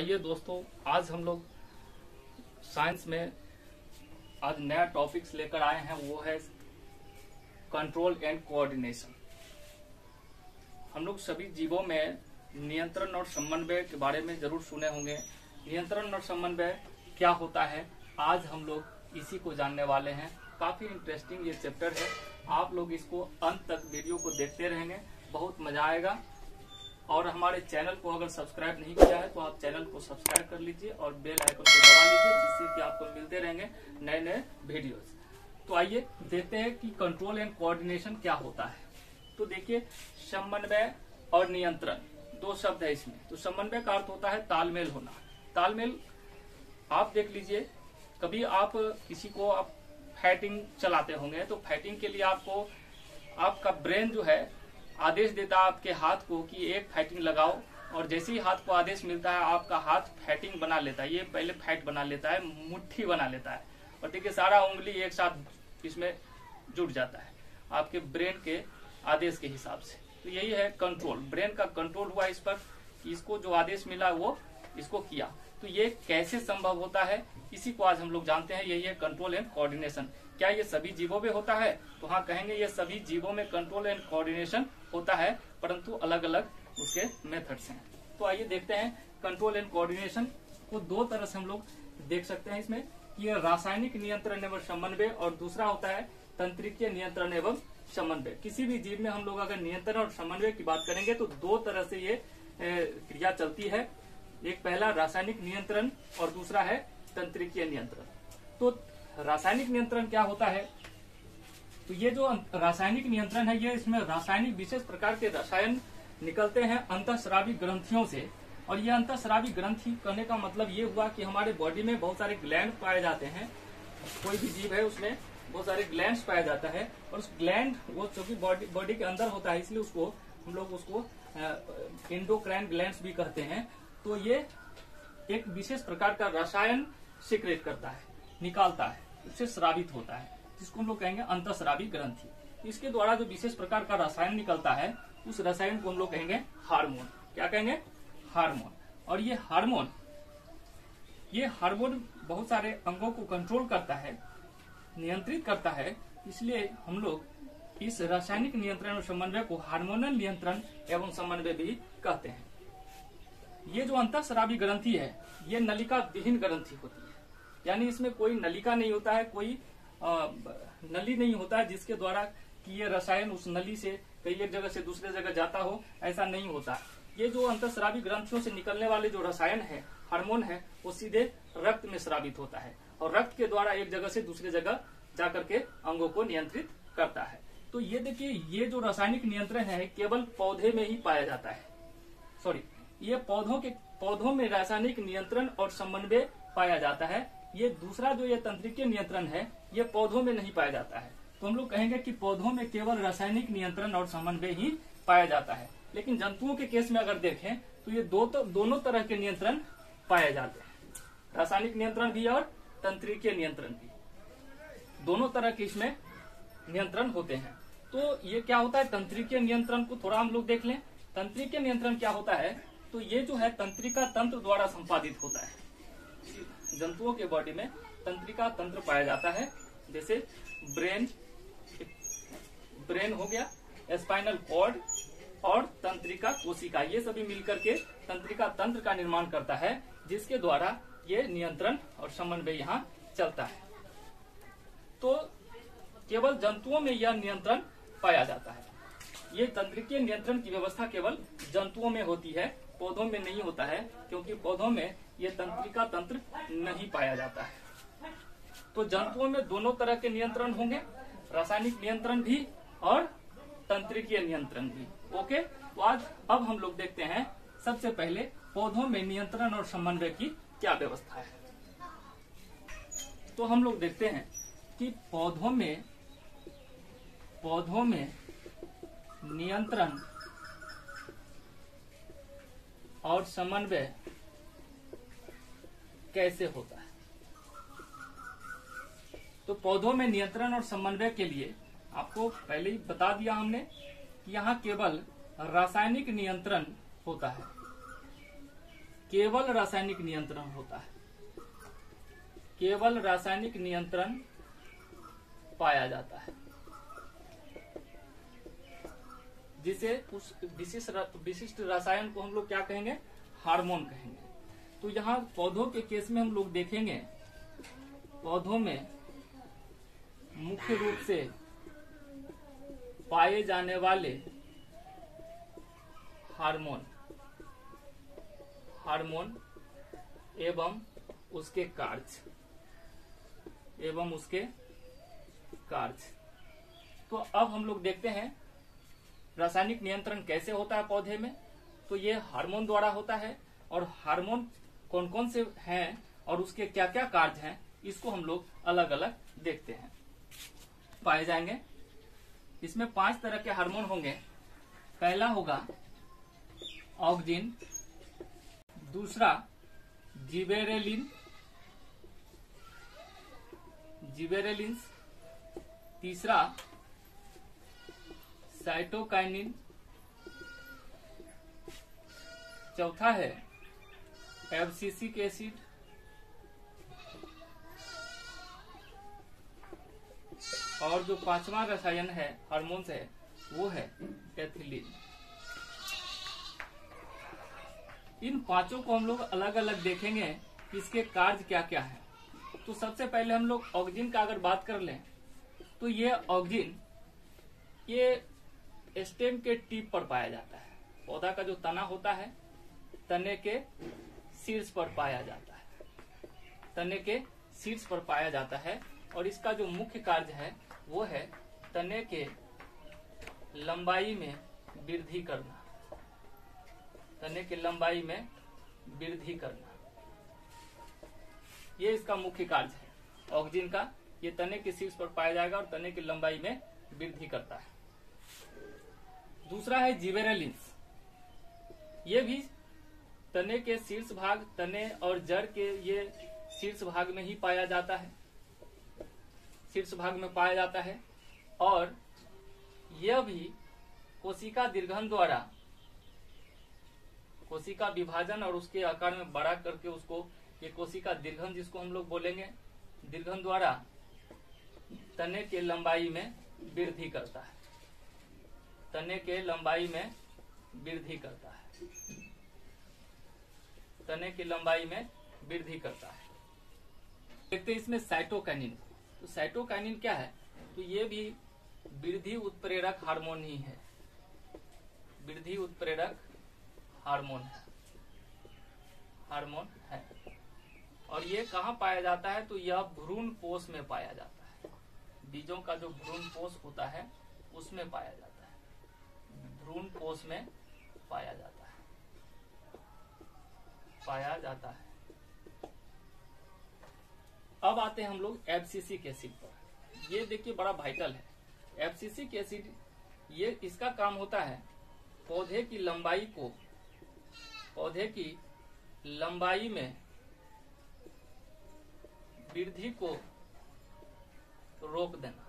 आइए दोस्तों, आज हम लोग साइंस में आज नया टॉपिक्स लेकर आए हैं, वो है कंट्रोल एंड कोऑर्डिनेशन। हम लोग सभी जीवों में नियंत्रण और समन्वय के बारे में जरूर सुने होंगे। नियंत्रण और समन्वय क्या होता है, आज हम लोग इसी को जानने वाले हैं। काफी इंटरेस्टिंग ये चैप्टर है, आप लोग इसको अंत तक वीडियो को देखते रहेंगे, बहुत मजा आएगा। और हमारे चैनल को अगर सब्सक्राइब नहीं किया है तो आप चैनल को सब्सक्राइब कर लीजिए और बेल आइकन को दबा लीजिए, जिससे कि आपको मिलते रहेंगे नए नए वीडियोस। तो आइए देखते हैं कि कंट्रोल एंड कोऑर्डिनेशन क्या होता है। तो देखिए, समन्वय और नियंत्रण दो शब्द है इसमें। तो समन्वय का अर्थ होता है तालमेल होना। तालमेल आप देख लीजिए, कभी आप किसी को आप फाइटिंग चलाते होंगे तो फाइटिंग के लिए आपको आपका ब्रेन जो है आदेश देता है आपके हाथ को कि एक फाइटिंग लगाओ, और जैसे ही हाथ को आदेश मिलता है आपका हाथ फाइटिंग बना लेता है। ये पहले फाइट बना लेता है, मुट्ठी बना लेता है, और देखिए सारा उंगली एक साथ इसमें जुड़ जाता है आपके ब्रेन के आदेश के हिसाब से। तो यही है कंट्रोल, ब्रेन का कंट्रोल हुआ इस पर कि इसको जो आदेश मिला वो इसको किया। तो ये कैसे संभव होता है, इसी को आज हम लोग जानते हैं। यही है कंट्रोल एंड कोऑर्डिनेशन। क्या ये सभी जीवों में होता है? तो हाँ, कहेंगे ये सभी जीवों में कंट्रोल एंड कोऑर्डिनेशन होता है, परंतु अलग अलग उसके मेथड्स हैं। तो आइए देखते हैं कंट्रोल एंड कोऑर्डिनेशन को दो तरह से हम लोग देख सकते हैं इसमें, कि ये रासायनिक नियंत्रण एवं समन्वय और दूसरा होता है तंत्रिकीय नियंत्रण एवं समन्वय। किसी भी जीव में हम लोग अगर नियंत्रण और समन्वय की बात करेंगे तो दो तरह से ये क्रिया चलती है। एक पहला रासायनिक नियंत्रण और दूसरा है तंत्रिकीय नियंत्रण। तो रासायनिक नियंत्रण क्या होता है? तो ये जो रासायनिक नियंत्रण है, ये इसमें रासायनिक विशेष प्रकार के रसायन निकलते हैं अंतःस्रावी ग्रंथियों से। और ये अंतःस्रावी ग्रंथि कहने का मतलब ये हुआ कि हमारे बॉडी में बहुत सारे ग्लैंड पाए जाते हैं। कोई भी जीव है उसमें बहुत सारे ग्लैंड्स पाया जाता है, और उस ग्लैंड वो चूंकि बॉडी के अंदर होता है, इसलिए उसको हम लोग उसको एंडोक्राइन ग्लैंड्स भी कहते हैं। तो ये एक विशेष प्रकार का रसायन सीक्रेट करता है, निकालता है, उससे स्रावित होता है, जिसको हम लोग कहेंगे अंतःस्रावी ग्रंथि। इसके द्वारा जो विशेष प्रकार का रसायन निकलता है, उस रसायन को हम लोग कहेंगे हार्मोन। क्या कहेंगे? हार्मोन। और ये हार्मोन बहुत सारे अंगों को कंट्रोल करता है, नियंत्रित करता है। इसलिए हम लोग इस रासायनिक नियंत्रण और समन्वय को हार्मोनल नियंत्रण एवं समन्वय भी कहते हैं। ये जो अंतःस्रावी ग्रंथि है, ये नलिका विहीन ग्रंथि होती है, यानी इसमें कोई नलिका नहीं होता है, कोई नली नहीं होता है जिसके द्वारा कि ये रसायन उस नली से कई एक जगह से दूसरे जगह जाता हो, ऐसा नहीं होता। ये जो अंतःस्रावी ग्रंथियों से निकलने वाले जो रसायन है, हार्मोन है, वो सीधे रक्त में स्रावित होता है, और रक्त के द्वारा एक जगह से दूसरे जगह जाकर के अंगों को नियंत्रित करता है। तो ये देखिए, ये जो रासायनिक नियंत्रण है केवल पौधे में ही पाया जाता है। ये पौधों में रासायनिक नियंत्रण और समन्वय पाया जाता है। ये दूसरा जो ये तंत्रिकीय नियंत्रण है, ये पौधों में नहीं पाया जाता है। तो हम लोग कहेंगे कि पौधों में केवल रासायनिक नियंत्रण और समन्वय ही पाया जाता है। लेकिन जंतुओं के केस में अगर देखें तो ये दोनों तरह के नियंत्रण पाए जाते हैं, रासायनिक नियंत्रण भी और तंत्रिकीय नियंत्रण भी, दोनों तरह के इसमें नियंत्रण होते हैं। तो ये क्या होता है, तंत्रिकीय नियंत्रण को थोड़ा हम लोग देख लें। तंत्रिकीय नियंत्रण क्या होता है? तो ये जो है तंत्रिका तंत्र द्वारा संपादित होता है। जंतुओं के बॉडी में तंत्रिका तंत्र पाया जाता है, जैसे ब्रेन हो गया, स्पाइनल कॉर्ड और तंत्रिका कोशिका, ये सभी मिलकर के तंत्रिका तंत्र का निर्माण करता है, जिसके द्वारा ये नियंत्रण और समन्वय यहाँ चलता है। तो केवल जंतुओं में यह नियंत्रण पाया जाता है। ये तंत्रिकीय नियंत्रण की व्यवस्था केवल जंतुओं में होती है, पौधों में नहीं होता है, क्योंकि पौधों में ये तंत्रिका तंत्र नहीं पाया जाता है। तो जंतुओं में दोनों तरह के नियंत्रण होंगे, रासायनिक नियंत्रण भी और तंत्रिकीय नियंत्रण भी। ओके, तो आज अब हम लोग देखते हैं सबसे पहले पौधों में नियंत्रण और समन्वय की क्या व्यवस्था है। तो हम लोग देखते हैं कि पौधों में नियंत्रण और समन्वय कैसे होता है। तो पौधों में नियंत्रण और समन्वय के लिए आपको पहले ही बता दिया हमने कि यहाँ केवल रासायनिक नियंत्रण होता है। केवल रासायनिक नियंत्रण होता है, केवल रासायनिक नियंत्रण पाया जाता है, जिसे उस विशिष्ट रसायन को हम लोग क्या कहेंगे, हार्मोन कहेंगे। तो यहाँ पौधों के केस में हम लोग देखेंगे, पौधों में मुख्य रूप से पाए जाने वाले हार्मोन एवं उसके कार्य। तो अब हम लोग देखते हैं रासायनिक नियंत्रण कैसे होता है पौधे में। तो ये हार्मोन द्वारा होता है, और हार्मोन कौन कौन से हैं और उसके क्या क्या कार्य हैं, इसको हम लोग अलग अलग देखते हैं। पाए जाएंगे इसमें 5 तरह के हार्मोन होंगे। पहला होगा ऑक्जिन, दूसरा जिबेरेलिन्स, तीसरा साइटोकाइनिन, चौथा है एब्सिसिक एसिड, और जो 5वां रसायन है हार्मोन है वो है एथिलीन। इन 5 को हम लोग अलग अलग देखेंगे कि इसके कार्य क्या क्या है। तो सबसे पहले हम लोग ऑक्जिन का अगर बात कर लें तो ये ऑक्जिन ये स्टेम के टिप पर पाया जाता है। पौधा का जो तना होता है तने के शीर्ष पर पाया जाता है, तने के शीर्ष पर पाया जाता है, और इसका जो मुख्य कार्य है वो है तने के लंबाई में वृद्धि करना, तने के लंबाई में वृद्धि करना, ये इसका मुख्य कार्य है ऑक्जिन का। ये तने के शीर्ष पर पाया जाएगा और तने की लंबाई में वृद्धि करता है। दूसरा है जिबेरेलिन्स, ये भी तने के शीर्ष भाग, तने और जड़ के ये शीर्ष भाग में ही पाया जाता है, शीर्ष भाग में पाया जाता है, और यह भी कोशिका दीर्घन द्वारा, कोशिका विभाजन और उसके आकार में बड़ा करके उसको, ये कोशिका दीर्घन जिसको हम लोग बोलेंगे, दीर्घन द्वारा तने के लंबाई में वृद्धि करता है, तने के लंबाई में वृद्धि करता है, तने की लंबाई में वृद्धि करता है। देखते हैं इसमें साइटोकाइनिन। तो साइटोकाइनिन क्या है, तो ये भी वृद्धि उत्प्रेरक हार्मोन ही है, वृद्धि उत्प्रेरक हार्मोन है। और ये कहाँ पाया जाता है, तो यह भ्रूण पोष में पाया जाता है, बीजों का जो भ्रूण पोष होता है उसमें पाया जाता है, भ्रूण पोष में पाया जाता है। अब आते हैं हम लोग एब्सिसिक एसिड पर। ये देखिए बड़ा वाइटल है एब्सिसिक एसिड। ये इसका काम होता है पौधे की लंबाई में वृद्धि को रोक देना,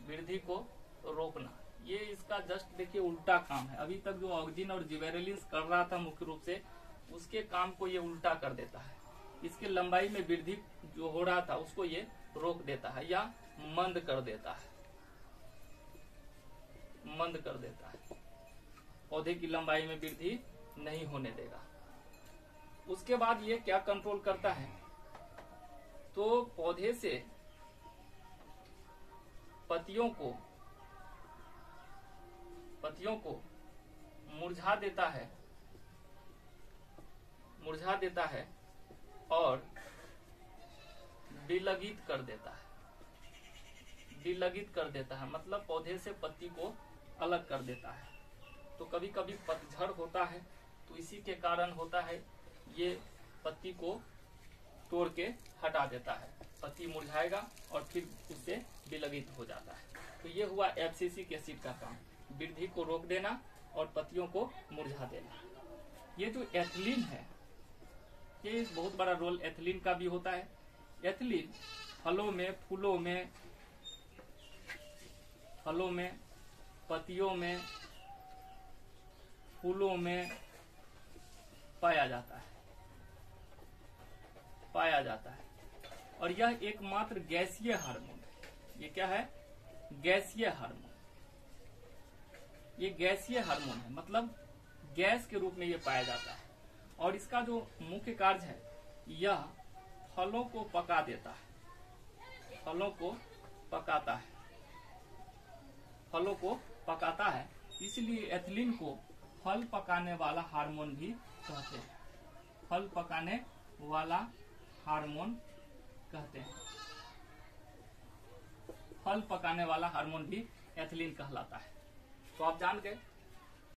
वृद्धि को रोकना। ये इसका जस्ट देखिए उल्टा काम है। अभी तक जो ऑक्जिन और जिबेरेलिन्स कर रहा था मुख्य रूप से, उसके काम को ये उल्टा कर देता है। इसके लंबाई में वृद्धि जो हो रहा था उसको ये रोक देता है या मंद कर देता है, मंद कर देता है, पौधे की लंबाई में वृद्धि नहीं होने देगा। उसके बाद ये क्या कंट्रोल करता है, तो पौधे से पत्तियों को मुरझा देता है और विलगित कर देता है, मतलब पौधे से पत्ती को अलग कर देता है। तो कभी कभी पतझड़ होता है तो इसी के कारण होता है, ये पत्ती को तोड़ के हटा देता है, पत्ती मुरझाएगा और फिर उससे विलगित हो जाता है। तो ये हुआ एब्सिसिक एसिड का काम, वृद्धि को रोक देना और पत्तियों को मुरझा देना। ये जो एथिलीन है, ये बहुत बड़ा रोल एथिलीन का भी होता है। एथिलीन फलों में, फूलों में, पत्तियों में, फूलों में, पाया जाता है। और यह एकमात्र गैसीय हार्मोन है। ये क्या है? गैसीय हार्मोन। ये गैसीय हार्मोन है, मतलब गैस के रूप में ये पाया जाता है। और इसका जो मुख्य कार्य है, यह फलों को पका देता है, फलों को पकाता है। इसलिए एथिलीन को फल पकाने वाला हार्मोन भी कहते हैं। फल पकाने वाला हार्मोन कहते हैं। फल पकाने वाला हार्मोन भी एथिलीन कहलाता है। तो आप जान गए